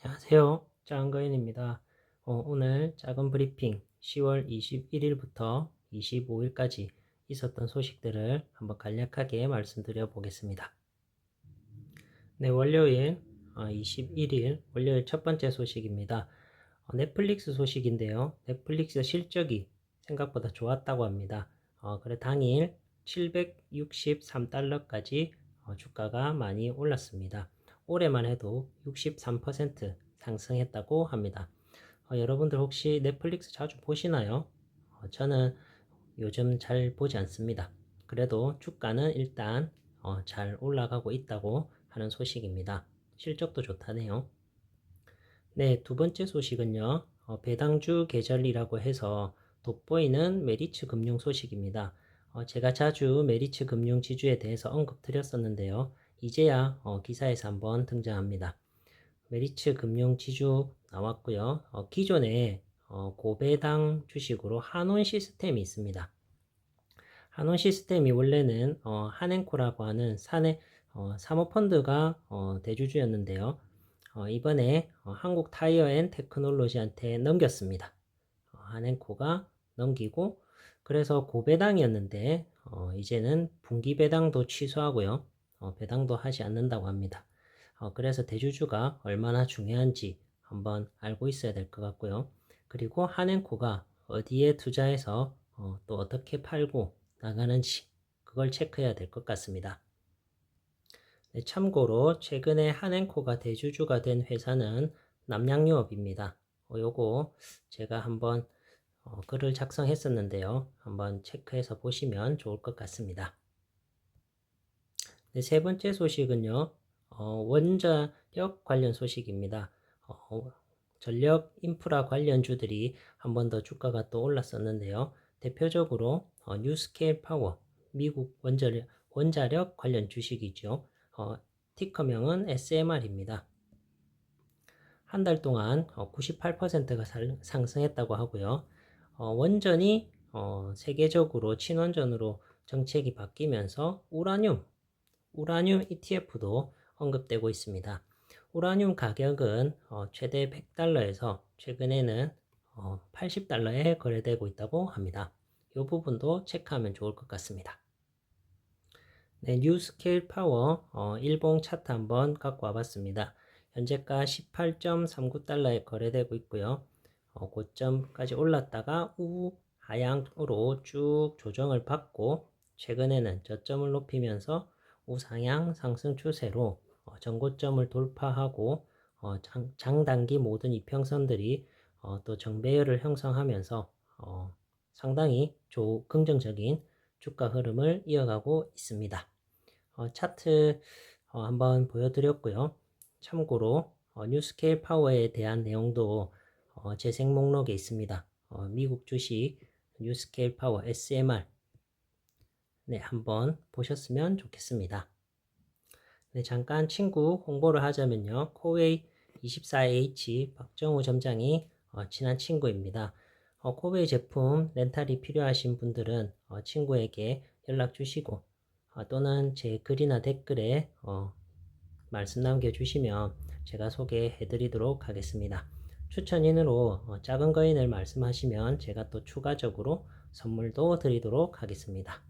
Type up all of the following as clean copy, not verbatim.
안녕하세요. 짱거인입니다. 오늘 작은 브리핑 10월 21일부터 25일까지 있었던 소식들을 한번 간략하게 말씀드려 보겠습니다. 네, 월요일 21일 월요일 첫 번째 소식입니다. 넷플릭스 소식인데요. 넷플릭스 실적이 생각보다 좋았다고 합니다. 그래 당일 763달러까지 주가가 많이 올랐습니다. 올해만 해도 63% 상승했다고 합니다. 여러분들 혹시 넷플릭스 자주 보시나요? 저는 요즘 잘 보지 않습니다. 그래도 주가는 일단 잘 올라가고 있다고 하는 소식입니다. 실적도 좋다네요. 네, 두 번째 소식은요. 배당주 계절이라고 해서 돋보이는 메리츠 금융 소식입니다. 제가 자주 메리츠 금융 지주에 대해서 언급드렸었는데요. 이제야 기사에서 한번 등장합니다. 메리츠 금융 지주 나왔고요. 기존에 고배당 주식으로 한원 시스템이 있습니다. 한원 시스템이 원래는 한행코라고 하는 사모펀드가 대주주였는데요. 이번에 한국 타이어 앤 테크놀로지한테 넘겼습니다. 한행코가 넘기고 그래서 고배당이었는데 이제는 분기 배당도 취소하고요. 배당도 하지 않는다고 합니다. 그래서 대주주가 얼마나 중요한지 한번 알고 있어야 될 것 같고요. 그리고 한행코가 어디에 투자해서 또 어떻게 팔고 나가는지 그걸 체크해야 될 것 같습니다. 네, 참고로 최근에 한행코가 대주주가 된 회사는 남양유업입니다. 요거 제가 한번 글을 작성했었는데요. 한번 체크해서 보시면 좋을 것 같습니다. 네, 세 번째 소식은요. 원자력 관련 소식입니다. 전력 인프라 관련주들이 한 번 더 주가가 또 올랐었는데요. 대표적으로 뉴스케일 파워, 미국 원자력 관련 주식이죠. 티커명은 SMR입니다. 한 달 동안 98%가 상승했다고 하고요. 원전이 세계적으로 친원전으로 정책이 바뀌면서 우라늄 ETF도 언급되고 있습니다. 우라늄 가격은 최대 100달러에서 최근에는 80달러에 거래되고 있다고 합니다. 이 부분도 체크하면 좋을 것 같습니다. 네, 뉴스케일 파워 일봉 차트 한번 갖고 와봤습니다. 현재가 18.39달러에 거래되고 있고요. 고점까지 올랐다가 우하향으로 쭉 조정을 받고 최근에는 저점을 높이면서 우상향 상승 추세로 전고점을 돌파하고 장단기 모든 이평선들이 또 정배열을 형성하면서 상당히 긍정적인 주가 흐름을 이어가고 있습니다. 차트 한번 보여드렸고요. 참고로 뉴스케일 파워에 대한 내용도 재생 목록에 있습니다. 미국 주식 뉴스케일 파워 SMR 네, 한번 보셨으면 좋겠습니다. 네, 잠깐 친구 홍보를 하자면요. 코웨이 24H 박정우 점장이 친한 친구입니다. 코웨이 제품 렌탈이 필요하신 분들은 친구에게 연락 주시고 또는 제 글이나 댓글에 말씀 남겨주시면 제가 소개해 드리도록 하겠습니다. 추천인으로 작은 거인을 말씀하시면 제가 또 추가적으로 선물도 드리도록 하겠습니다.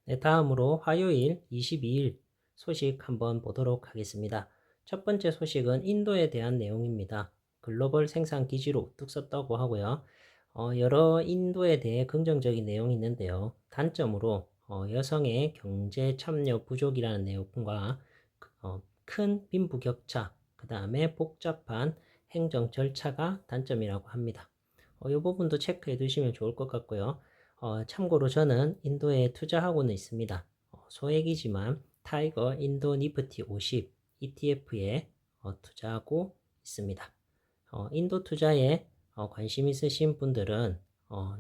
네, 다음으로 화요일 22일 소식 한번 보도록 하겠습니다. 첫 번째 소식은 인도에 대한 내용입니다. 글로벌 생산 기지로 우뚝 섰다고 하고요. 여러 인도에 대해 긍정적인 내용이 있는데요. 단점으로 여성의 경제 참여 부족이라는 내용과 큰 빈부격차, 그 다음에 복잡한 행정 절차가 단점이라고 합니다. 이 부분도 체크해 두시면 좋을 것 같고요. 참고로 저는 인도에 투자하고는 있습니다. 소액이지만 타이거 인도 니프티 50 ETF에 투자하고 있습니다. 인도 투자에 관심 있으신 분들은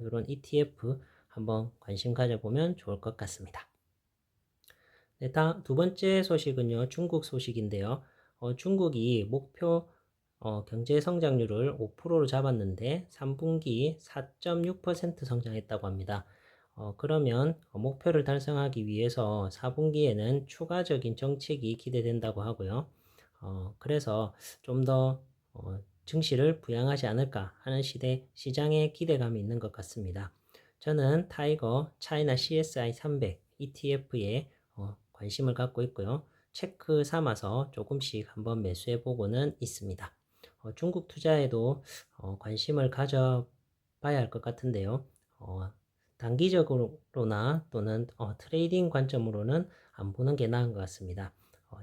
이런 ETF 한번 관심 가져보면 좋을 것 같습니다. 네, 두 번째 소식은요, 중국 소식인데요. 중국이 목표 경제 성장률을 5%로 잡았는데 3분기 4.6% 성장했다고 합니다. 그러면 목표를 달성하기 위해서 4분기에는 추가적인 정책이 기대된다고 하고요. 그래서 좀 더 증시를 부양하지 않을까 하는 시장의 기대감이 있는 것 같습니다. 저는 타이거 차이나 CSI 300 ETF에 관심을 갖고 있고요. 체크 삼아서 조금씩 한번 매수해 보고는 있습니다. 중국 투자에도 관심을 가져봐야 할 것 같은데요. 단기적으로나 또는 트레이딩 관점으로는 안 보는 게 나은 것 같습니다.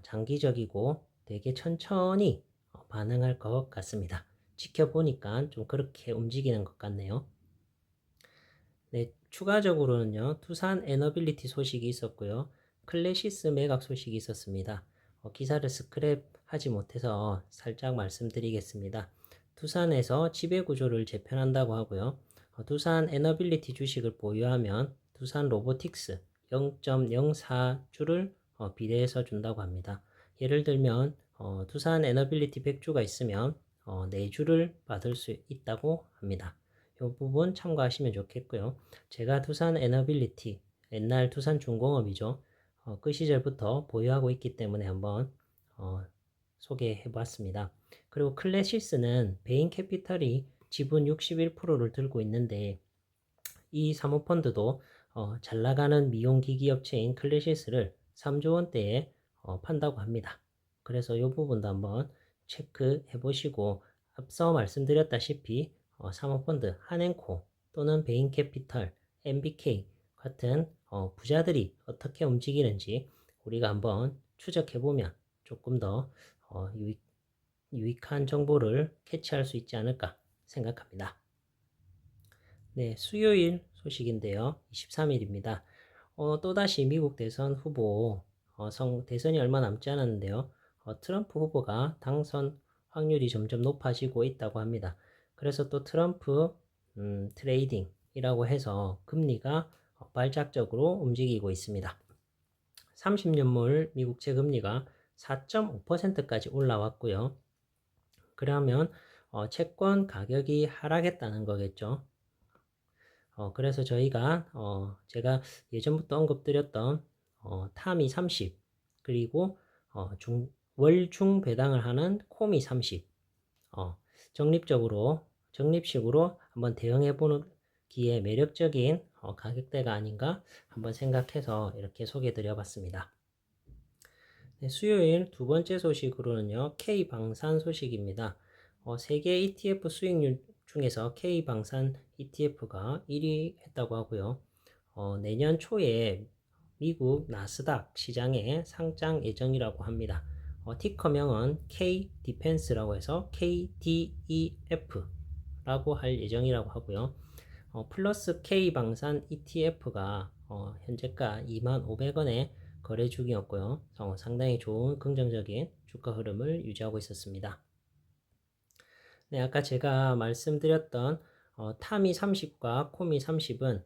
장기적이고 되게 천천히 반응할 것 같습니다. 지켜보니까 좀 그렇게 움직이는 것 같네요. 네, 추가적으로는요, 투산 에너빌리티 소식이 있었고요. 클래시스 매각 소식이 있었습니다. 기사를 스크랩하지 못해서 살짝 말씀드리겠습니다. 투산에서 지배구조를 재편한다고 하고요. 투산 에너빌리티 주식을 보유하면 투산 로보틱스 0.04주를 비례해서 준다고 합니다. 예를 들면 투산 에너빌리티 100주가 있으면 4주를 받을 수 있다고 합니다. 이 부분 참고하시면 좋겠고요. 제가 투산 에너빌리티, 옛날 투산 중공업이죠. 그 시절부터 보유하고 있기 때문에 한번 소개해 봤습니다. 그리고 클래시스는 베인 캐피털이 지분 61%를 들고 있는데 이 사모펀드도 잘 나가는 미용기기 업체인 클래시스를 3조 원대에 판다고 합니다. 그래서 이 부분도 한번 체크해 보시고 앞서 말씀드렸다시피 사모펀드 한앤코 또는 베인캐피털, MBK 같은 부자들이 어떻게 움직이는지 우리가 한번 추적해 보면 조금 더 유익한 정보를 캐치할 수 있지 않을까 생각합니다. 네, 수요일 소식인데요. 23일입니다. 또다시 미국 대선 후보 대선이 얼마 남지 않았는데요. 트럼프 후보가 당선 확률이 점점 높아지고 있다고 합니다. 그래서 또 트럼프 트레이딩이라고 해서 금리가 발작적으로 움직이고 있습니다. 30년물 미국채 금리가 4.5%까지 올라왔고요. 그러면 채권 가격이 하락했다는 거겠죠. 그래서 저희가 제가 예전부터 언급드렸던 타미 30 그리고 월중 배당을 하는 코미 30 적립식으로 한번 대응해 보는 기에 매력적인 가격대가 아닌가 한번 생각해서 이렇게 소개해 드려 봤습니다. 네, 수요일 두 번째 소식으로는요, K방산 소식입니다. 세계 ETF 수익률 중에서 K방산 ETF가 1위 했다고 하고요. 내년 초에 미국 나스닥 시장에 상장 예정이라고 합니다. 티커명은 K 디펜스라고 해서 KDEF라고 할 예정이라고 하고요. 플러스 K 방산 ETF가 현재가 25,500원에 거래 중이었고요. 상당히 좋은 긍정적인 주가 흐름을 유지하고 있었습니다. 네, 아까 제가 말씀드렸던 타미 30과 코미 30은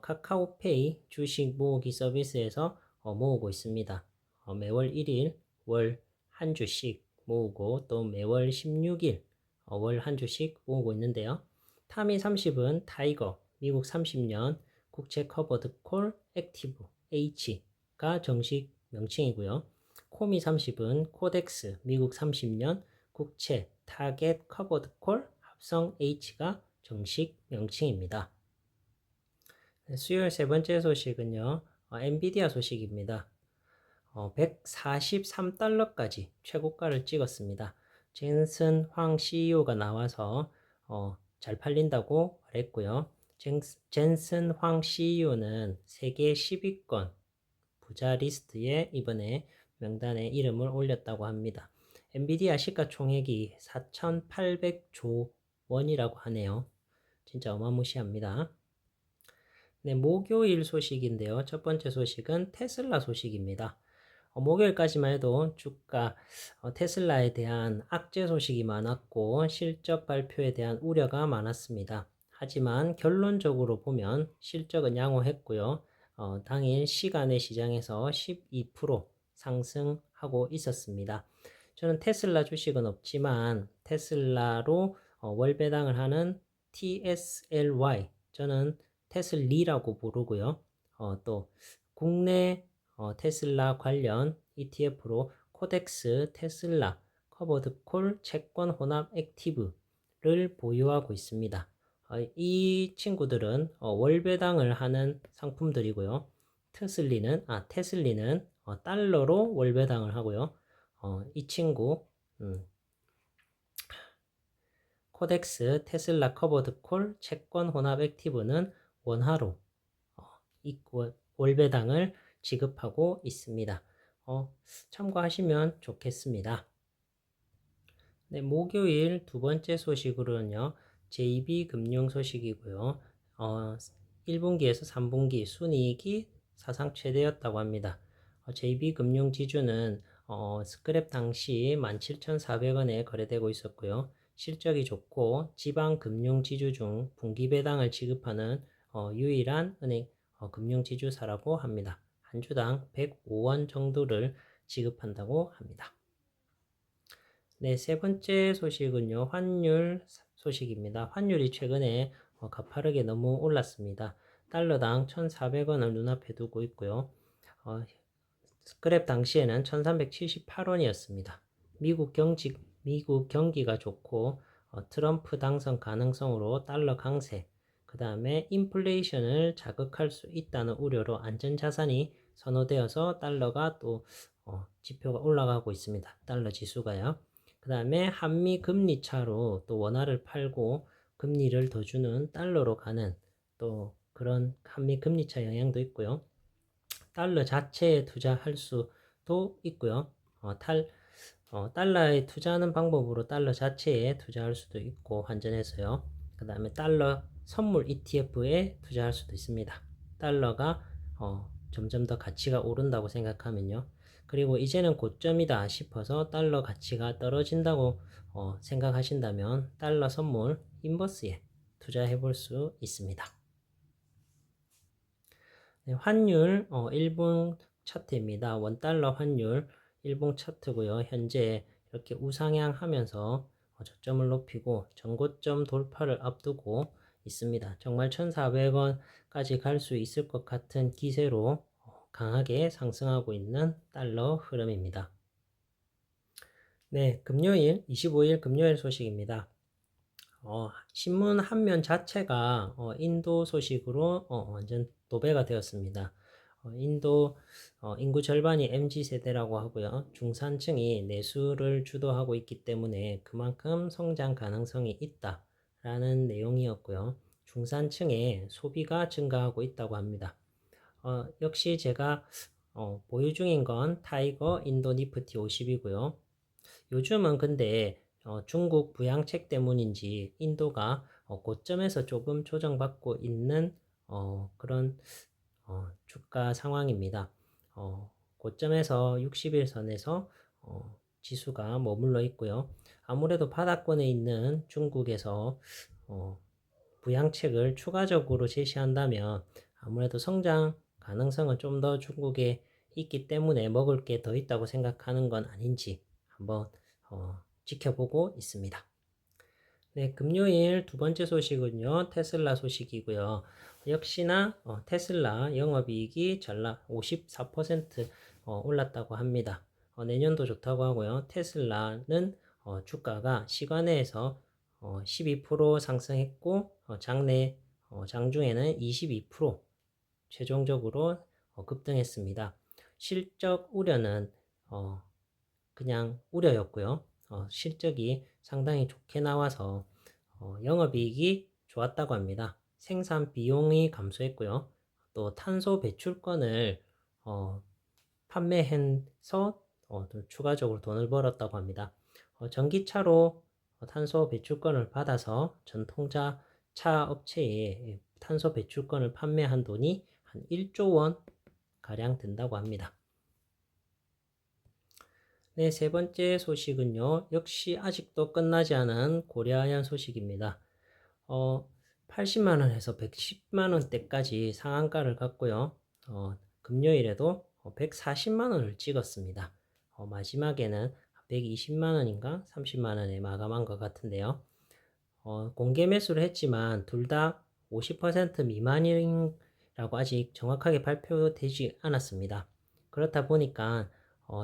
카카오페이 주식 모으기 서비스에서 모으고 있습니다. 매월 1일 월 한 주씩 모으고 또 매월 16일 월 한 주씩 모으고 있는데요. 타미 30은 타이거 미국 30년 국채 커버드 콜 액티브 H가 정식 명칭이고요. 코미 30은 코덱스 미국 30년 국채 타겟 커버드 콜 합성 H가 정식 명칭입니다. 수요일 세 번째 소식은요. 엔비디아 소식입니다. 143달러까지 최고가를 찍었습니다. 젠슨 황 CEO가 나와서 잘 팔린다고 말했고요. 젠슨 황 CEO는 세계 10위권 부자 리스트에 이번에 명단에 이름을 올렸다고 합니다. 엔비디아 시가총액이 4,800조 원이라고 하네요. 진짜 어마무시합니다. 네, 목요일 소식인데요. 첫 번째 소식은 테슬라 소식입니다. 목요일까지만 해도 주가 테슬라에 대한 악재 소식이 많았고 실적 발표에 대한 우려가 많았습니다. 하지만 결론적으로 보면 실적은 양호했고요. 당일 시간의 시장에서 12% 상승하고 있었습니다. 저는 테슬라 주식은 없지만 테슬라로 월 배당을 하는 TSLY, 저는 테슬리라고 부르고요. 또 국내 테슬라 관련 ETF로 코덱스 테슬라 커버드 콜 채권 혼합 액티브를 보유하고 있습니다. 이 친구들은 월배당을 하는 상품들이고요. 테슬리는 달러로 월배당을 하고요. 이 친구 코덱스 테슬라 커버드 콜 채권 혼합 액티브는 원화로 어, 월배당을 지급하고 있습니다. 참고하시면 좋겠습니다. 네, 목요일 두 번째 소식으로는요, JB금융 소식이고요. 1분기에서 3분기 순이익이 사상 최대였다고 합니다. JB금융 지주는 스크랩 당시 17,400원에 거래되고 있었고요. 실적이 좋고 지방금융 지주 중 분기 배당을 지급하는 유일한 은행 금융 지주사라고 합니다. 한 주당 105원 정도를 지급한다고 합니다. 네, 세 번째 소식은요, 환율 소식입니다. 환율이 최근에 가파르게 너무 올랐습니다. 달러당 1,400원을 눈앞에 두고 있고요. 스크랩 당시에는 1,378원이었습니다. 미국 경기가 좋고 트럼프 당선 가능성으로 달러 강세, 그 다음에 인플레이션을 자극할 수 있다는 우려로 안전자산이 선호되어서 달러가 또 지표가 올라가고 있습니다. 달러 지수가요. 그 다음에 한미 금리 차로 또 원화를 팔고 금리를 더 주는 달러로 가는 또 그런 한미 금리 차 영향도 있고요. 달러 자체에 투자할 수도 있고요. 달러에 투자하는 방법으로 달러 자체에 투자할 수도 있고 환전해서요. 그 다음에 달러 선물 ETF에 투자할 수도 있습니다. 달러가 점점 더 가치가 오른다고 생각하면요. 그리고 이제는 고점이다 싶어서 달러 가치가 떨어진다고 생각하신다면 달러 선물 인버스에 투자해 볼 수 있습니다. 네, 환율 1분 차트입니다. 원달러 환율 1분 차트고요. 현재 이렇게 우상향하면서 저점을 높이고 전고점 돌파를 앞두고 있습니다. 정말 1,400원까지 갈 수 있을 것 같은 기세로 강하게 상승하고 있는 달러 흐름입니다. 네, 25일 금요일 소식입니다. 신문 한 면 자체가 인도 소식으로 완전 도배가 되었습니다. 인도 인구 절반이 MZ세대라고 하고요. 중산층이 내수를 주도하고 있기 때문에 그만큼 성장 가능성이 있다라는 내용이었고요. 중산층의 소비가 증가하고 있다고 합니다. 역시 제가 보유 중인 건 타이거 인도 니프티 50이고요. 요즘은 근데 중국 부양책 때문인지 인도가 고점에서 조금 조정받고 있는 그런 주가 상황입니다. 고점에서 60일선에서 지수가 머물러 있고요. 아무래도 바닥권에 있는 중국에서 부양책을 추가적으로 제시한다면 아무래도 성장 가능성은 좀 더 중국에 있기 때문에 먹을 게 더 있다고 생각하는 건 아닌지 한번 지켜보고 있습니다. 네, 금요일 두 번째 소식은요, 테슬라 소식이고요. 역시나 테슬라 영업이익이 54% 올랐다고 합니다. 내년도 좋다고 하고요. 테슬라는 주가가 시간외에서 12% 상승했고 장중에는 22% 최종적으로 급등했습니다. 실적 우려는 그냥 우려였고요. 실적이 상당히 좋게 나와서 영업이익이 좋았다고 합니다. 생산 비용이 감소했고요. 또 탄소 배출권을 판매해서 또 추가적으로 돈을 벌었다고 합니다. 전기차로 탄소 배출권을 받아서 전통차 업체에 탄소 배출권을 판매한 돈이 한 1조 원 가량 된다고 합니다. 네, 세 번째 소식은요. 역시 아직도 끝나지 않은 고려아연 소식입니다. 80만원에서 110만원대까지 상한가를 갔고요. 금요일에도 140만원을 찍었습니다. 마지막에는 120만원인가 30만원에 마감한 것 같은데요. 공개 매수를 했지만 둘 다 50% 미만이라고 아직 정확하게 발표되지 않았습니다. 그렇다 보니까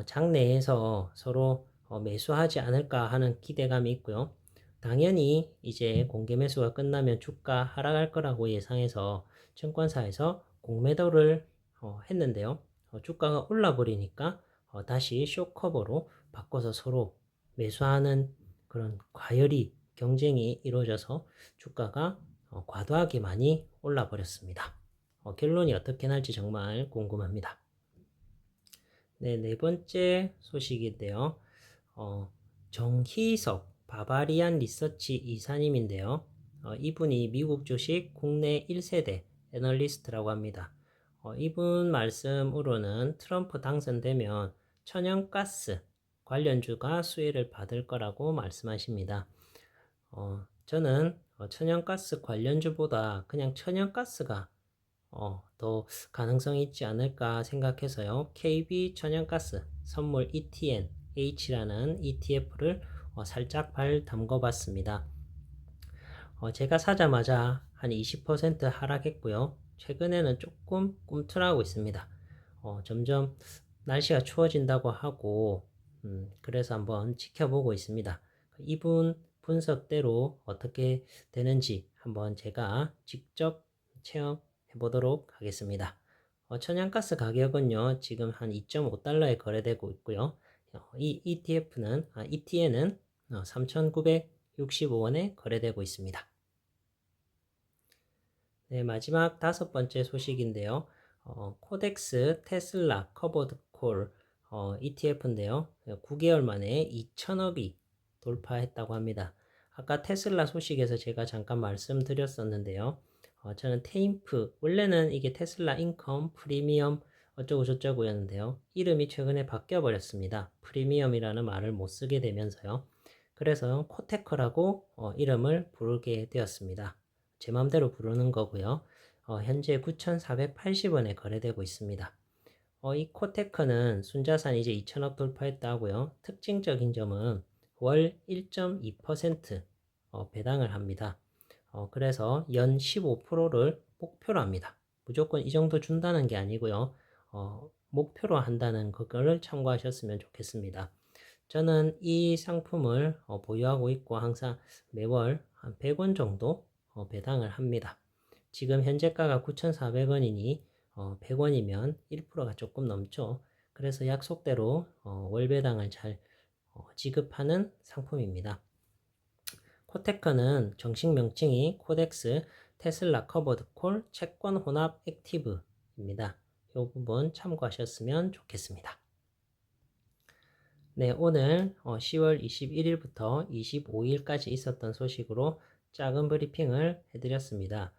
장내에서 서로 매수하지 않을까 하는 기대감이 있고요. 당연히 이제 공개 매수가 끝나면 주가 하락할 거라고 예상해서 증권사에서 공매도를 했는데요. 주가가 올라 버리니까 다시 쇼커버로 바꿔서 서로 매수하는 그런 과열이 경쟁이 이루어져서 주가가 과도하게 많이 올라 버렸습니다. 결론이 어떻게 날지 정말 궁금합니다. 네, 네 번째 소식인데요. 정희석 바바리안 리서치 이사님인데요. 이분이 미국 주식 국내 1세대 애널리스트라고 합니다. 이분 말씀으로는 트럼프 당선되면 천연가스 관련주가 수혜를 받을 거라고 말씀하십니다. 저는 천연가스 관련주보다 그냥 천연가스가 더 가능성이 있지 않을까 생각해서요. KB 천연가스 선물 ETN H라는 ETF를 살짝 발 담궈 봤습니다. 제가 사자마자 한 20% 하락했고요. 최근에는 조금 꿈틀하고 있습니다. 점점 날씨가 추워진다고 하고, 그래서 한번 지켜보고 있습니다. 이분 분석대로 어떻게 되는지 한번 제가 직접 체험해 보도록 하겠습니다. 천연가스 가격은요, 지금 한 2.5달러에 거래되고 있고요. 이 ETN은 3,965원에 거래되고 있습니다. 네, 마지막 다섯 번째 소식인데요. 코덱스 테슬라 커버드 콜 ETF인데요. 9개월 만에 2천억이 돌파했다고 합니다. 아까 테슬라 소식에서 제가 잠깐 말씀드렸었는데요. 저는 테임프, 원래는 이게 테슬라 인컴 프리미엄 어쩌고 저쩌고였는데요. 이름이 최근에 바뀌어 버렸습니다. 프리미엄이라는 말을 못 쓰게 되면서요. 그래서 코테커라고 이름을 부르게 되었습니다. 제 마음대로 부르는 거고요. 현재 9,480원에 거래되고 있습니다. 이 코테크는 순자산 이제 2천억 돌파했다고요. 특징적인 점은 월 1.2% 배당을 합니다. 그래서 연 15%를 목표로 합니다. 무조건 이 정도 준다는 게 아니고요. 목표로 한다는 그거를 참고하셨으면 좋겠습니다. 저는 이 상품을 보유하고 있고 항상 매월 한 100원 정도 배당을 합니다. 지금 현재가가 9,400원이니 100원이면 1%가 조금 넘죠. 그래서 약속대로 월 배당을 잘 지급하는 상품입니다. 코테크는 정식 명칭이 코덱스 테슬라 커버드 콜 채권 혼합 액티브입니다. 이 부분 참고하셨으면 좋겠습니다. 네, 오늘 10월 21일부터 25일까지 있었던 소식으로 작은 브리핑을 해드렸습니다.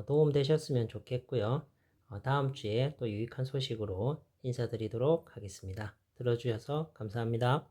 도움 되셨으면 좋겠고요. 다음 주에 또 유익한 소식으로 인사드리도록 하겠습니다. 들어주셔서 감사합니다.